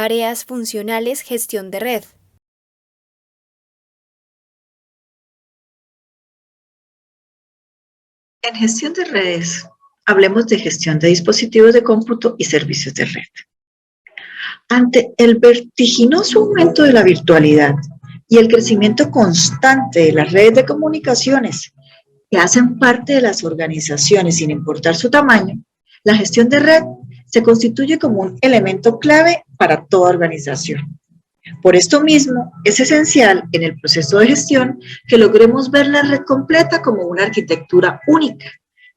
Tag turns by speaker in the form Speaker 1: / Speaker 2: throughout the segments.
Speaker 1: Áreas funcionales, gestión de red.
Speaker 2: En gestión de redes, hablemos de gestión de dispositivos de cómputo y servicios de red. Ante el vertiginoso aumento de la virtualidad y el crecimiento constante de las redes de comunicaciones que hacen parte de las organizaciones sin importar su tamaño, la gestión de red se constituye como un elemento clave para toda organización. Por esto mismo, es esencial en el proceso de gestión que logremos ver la red completa como una arquitectura única,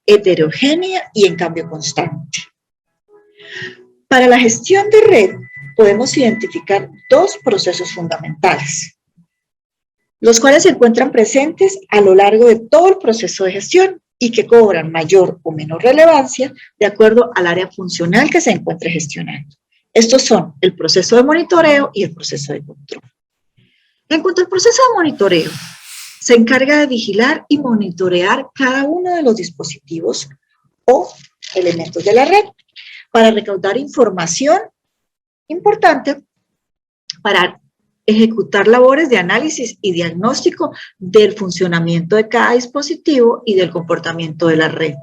Speaker 2: heterogénea y en cambio constante. Para la gestión de red, podemos identificar dos procesos fundamentales, los cuales se encuentran presentes a lo largo de todo el proceso de gestión y que cobran mayor o menor relevancia de acuerdo al área funcional que se encuentre gestionando. Estos son el proceso de monitoreo y el proceso de control. En cuanto al proceso de monitoreo, se encarga de vigilar y monitorear cada uno de los dispositivos o elementos de la red para recaudar información importante para ejecutar labores de análisis y diagnóstico del funcionamiento de cada dispositivo y del comportamiento de la red.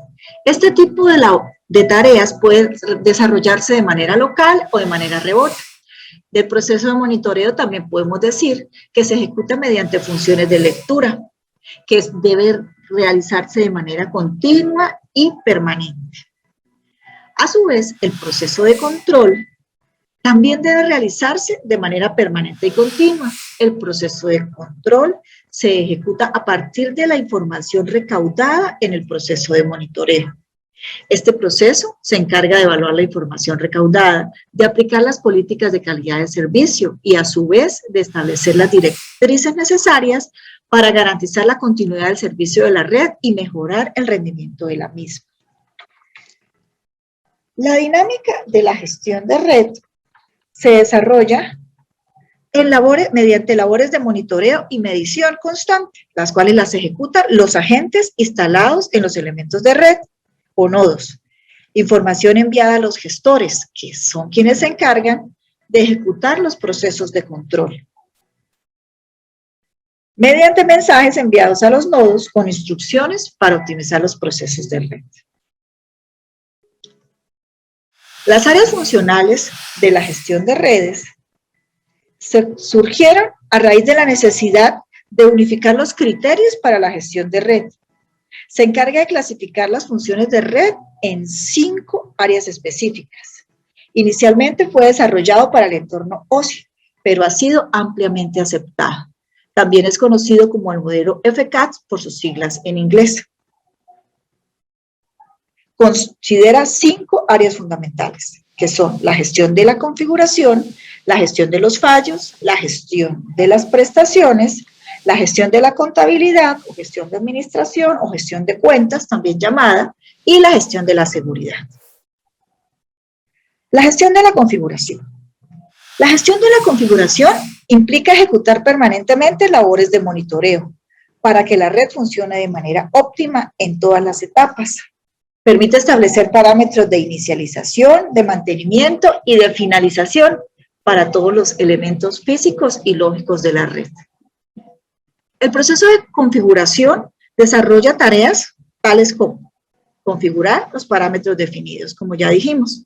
Speaker 2: Este tipo de tareas puede desarrollarse de manera local o de manera remota. Del proceso de monitoreo también podemos decir que se ejecuta mediante funciones de lectura, que debe realizarse de manera continua y permanente. A su vez, el proceso de control también debe realizarse de manera permanente y continua. El proceso de control se ejecuta a partir de la información recaudada en el proceso de monitoreo. Este proceso se encarga de evaluar la información recaudada, de aplicar las políticas de calidad de servicio y a su vez de establecer las directrices necesarias para garantizar la continuidad del servicio de la red y mejorar el rendimiento de la misma. La dinámica de la gestión de red se desarrolla mediante labores de monitoreo y medición constante, las cuales las ejecutan los agentes instalados en los elementos de red o nodos. Información enviada a los gestores, que son quienes se encargan de ejecutar los procesos de control. Mediante mensajes enviados a los nodos con instrucciones para optimizar los procesos de red. Las áreas funcionales de la gestión de redes surgieron a raíz de la necesidad de unificar los criterios para la gestión de red. Se encarga de clasificar las funciones de red en 5 áreas específicas. Inicialmente fue desarrollado para el entorno OSI, pero ha sido ampliamente aceptado. También es conocido como el modelo FCAS por sus siglas en inglés. Considera 5 áreas fundamentales, que son la gestión de la configuración, la gestión de los fallos, la gestión de las prestaciones, la gestión de la contabilidad o gestión de administración o gestión de cuentas, también llamada, y la gestión de la seguridad. La gestión de la configuración. La gestión de la configuración implica ejecutar permanentemente labores de monitoreo para que la red funcione de manera óptima en todas las etapas. Permite establecer parámetros de inicialización, de mantenimiento y de finalización para todos los elementos físicos y lógicos de la red. El proceso de configuración desarrolla tareas tales como configurar los parámetros definidos, como ya dijimos,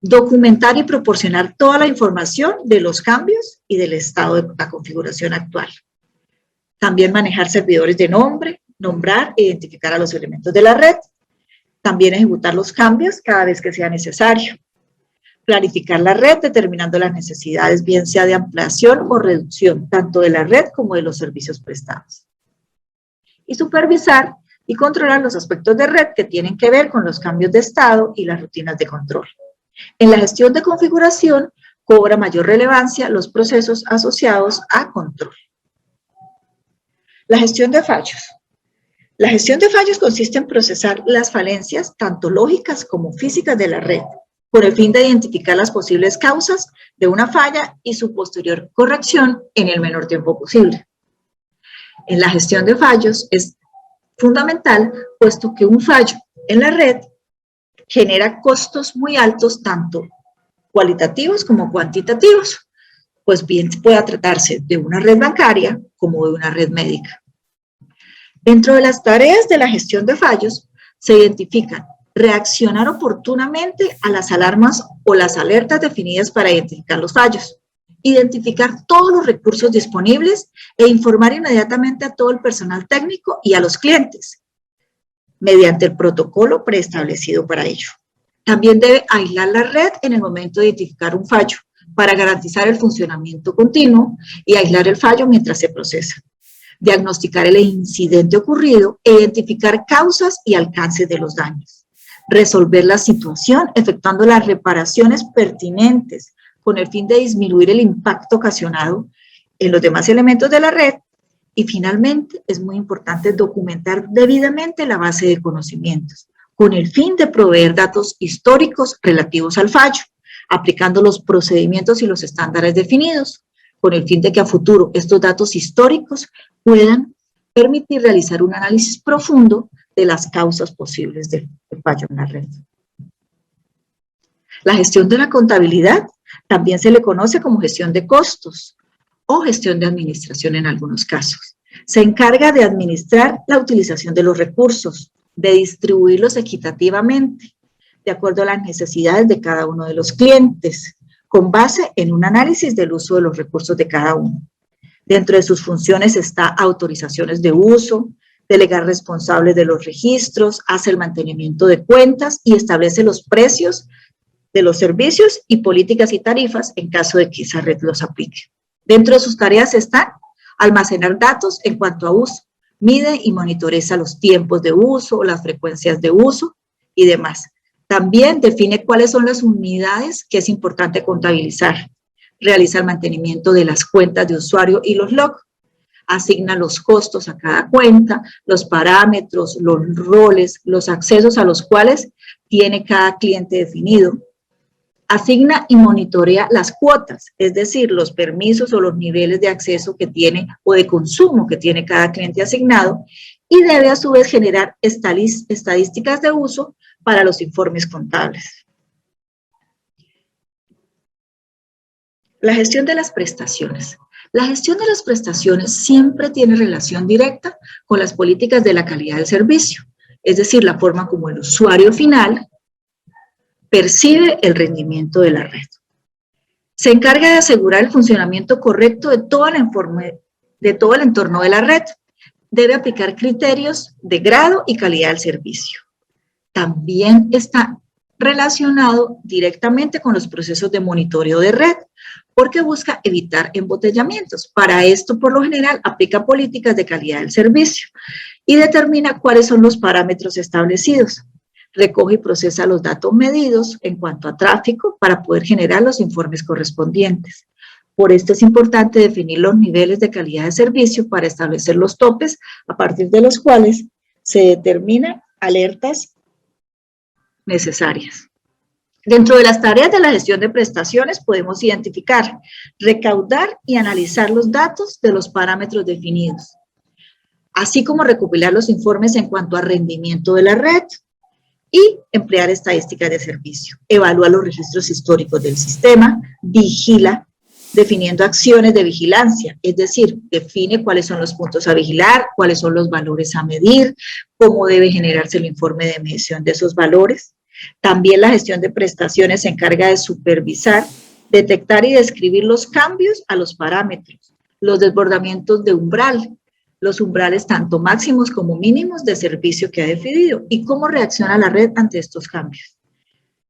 Speaker 2: documentar y proporcionar toda la información de los cambios y del estado de la configuración actual. También manejar servidores de nombre, nombrar e identificar a los elementos de la red. También ejecutar los cambios cada vez que sea necesario. Planificar la red determinando las necesidades, bien sea de ampliación o reducción, tanto de la red como de los servicios prestados. Y supervisar y controlar los aspectos de red que tienen que ver con los cambios de estado y las rutinas de control. En la gestión de configuración cobra mayor relevancia los procesos asociados a control. La gestión de fallos. La gestión de fallos consiste en procesar las falencias, tanto lógicas como físicas de la red, con el fin de identificar las posibles causas de una falla y su posterior corrección en el menor tiempo posible. En la gestión de fallos es fundamental, puesto que un fallo en la red genera costos muy altos tanto cualitativos como cuantitativos, pues bien pueda tratarse de una red bancaria como de una red médica. Dentro de las tareas de la gestión de fallos se identifican reaccionar oportunamente a las alarmas o las alertas definidas para identificar los fallos, identificar todos los recursos disponibles e informar inmediatamente a todo el personal técnico y a los clientes, mediante el protocolo preestablecido para ello. También debe aislar la red en el momento de identificar un fallo, para garantizar el funcionamiento continuo y aislar el fallo mientras se procesa. Diagnosticar el incidente ocurrido e identificar causas y alcances de los daños. Resolver la situación efectuando las reparaciones pertinentes con el fin de disminuir el impacto ocasionado en los demás elementos de la red. Y finalmente, es muy importante documentar debidamente la base de conocimientos con el fin de proveer datos históricos relativos al fallo, aplicando los procedimientos y los estándares definidos, con el fin de que a futuro estos datos históricos puedan permitir realizar un análisis profundo de las causas posibles del fallo en la red. La gestión de la contabilidad también se le conoce como gestión de costos o gestión de administración en algunos casos. Se encarga de administrar la utilización de los recursos, de distribuirlos equitativamente, de acuerdo a las necesidades de cada uno de los clientes, con base en un análisis del uso de los recursos de cada uno. Dentro de sus funciones está autorizaciones de uso, delegar responsables de los registros, hace el mantenimiento de cuentas y establece los precios de los servicios y políticas y tarifas en caso de que esa red los aplique. Dentro de sus tareas están almacenar datos en cuanto a uso, mide y monitoriza los tiempos de uso, las frecuencias de uso y demás. También define cuáles son las unidades que es importante contabilizar. Realiza el mantenimiento de las cuentas de usuario y los logs. Asigna los costos a cada cuenta, los parámetros, los roles, los accesos a los cuales tiene cada cliente definido. Asigna y monitorea las cuotas, es decir, los permisos o los niveles de acceso que tiene o de consumo que tiene cada cliente asignado, y debe a su vez generar estadísticas de uso para los informes contables. La gestión de las prestaciones. La gestión de las prestaciones siempre tiene relación directa con las políticas de la calidad del servicio, es decir, la forma como el usuario final percibe el rendimiento de la red. Se encarga de asegurar el funcionamiento correcto de todo el entorno de la red. Debe aplicar criterios de grado y calidad del servicio. También está relacionado directamente con los procesos de monitoreo de red, porque busca evitar embotellamientos. Para esto, por lo general, aplica políticas de calidad del servicio y determina cuáles son los parámetros establecidos. Recoge y procesa los datos medidos en cuanto a tráfico para poder generar los informes correspondientes. Por esto es importante definir los niveles de calidad de servicio para establecer los topes a partir de los cuales se determinan alertas necesarias. Dentro de las tareas de la gestión de prestaciones podemos identificar, recaudar y analizar los datos de los parámetros definidos, así como recopilar los informes en cuanto a rendimiento de la red y emplear estadísticas de servicio. Evalúa los registros históricos del sistema, vigila, definiendo acciones de vigilancia, es decir, define cuáles son los puntos a vigilar, cuáles son los valores a medir, cómo debe generarse el informe de medición de esos valores. También la gestión de prestaciones se encarga de supervisar, detectar y describir los cambios a los parámetros, los desbordamientos de umbral, los umbrales tanto máximos como mínimos de servicio que ha definido y cómo reacciona la red ante estos cambios.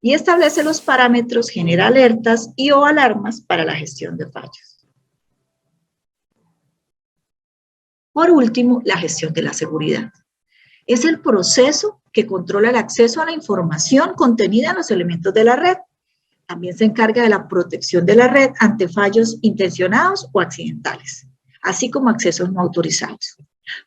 Speaker 2: Y establece los parámetros, genera alertas y o alarmas para la gestión de fallos. Por último, la gestión de la seguridad. Es el proceso que controla el acceso a la información contenida en los elementos de la red. También se encarga de la protección de la red ante fallos intencionados o accidentales, así como accesos no autorizados.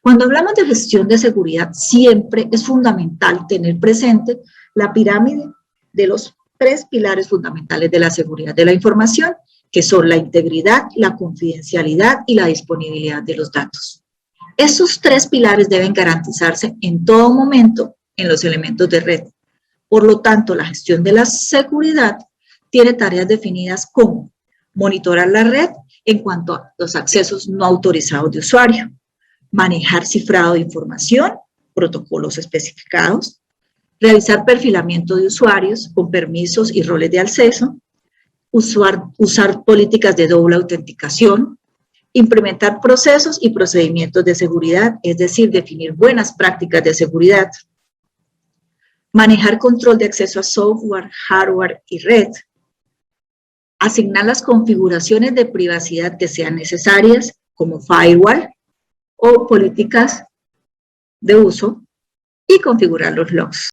Speaker 2: Cuando hablamos de gestión de seguridad, siempre es fundamental tener presente la pirámide de los tres pilares fundamentales de la seguridad de la información, que son la integridad, la confidencialidad y la disponibilidad de los datos. Estos tres pilares deben garantizarse en todo momento en los elementos de red. Por lo tanto, la gestión de la seguridad tiene tareas definidas como monitorar la red en cuanto a los accesos no autorizados de usuario, manejar cifrado de información, protocolos especificados, realizar perfilamiento de usuarios con permisos y roles de acceso, usar políticas de doble autenticación, implementar procesos y procedimientos de seguridad, es decir, definir buenas prácticas de seguridad, manejar control de acceso a software, hardware y red, asignar las configuraciones de privacidad que sean necesarias, como firewall o políticas de uso, y configurar los logs.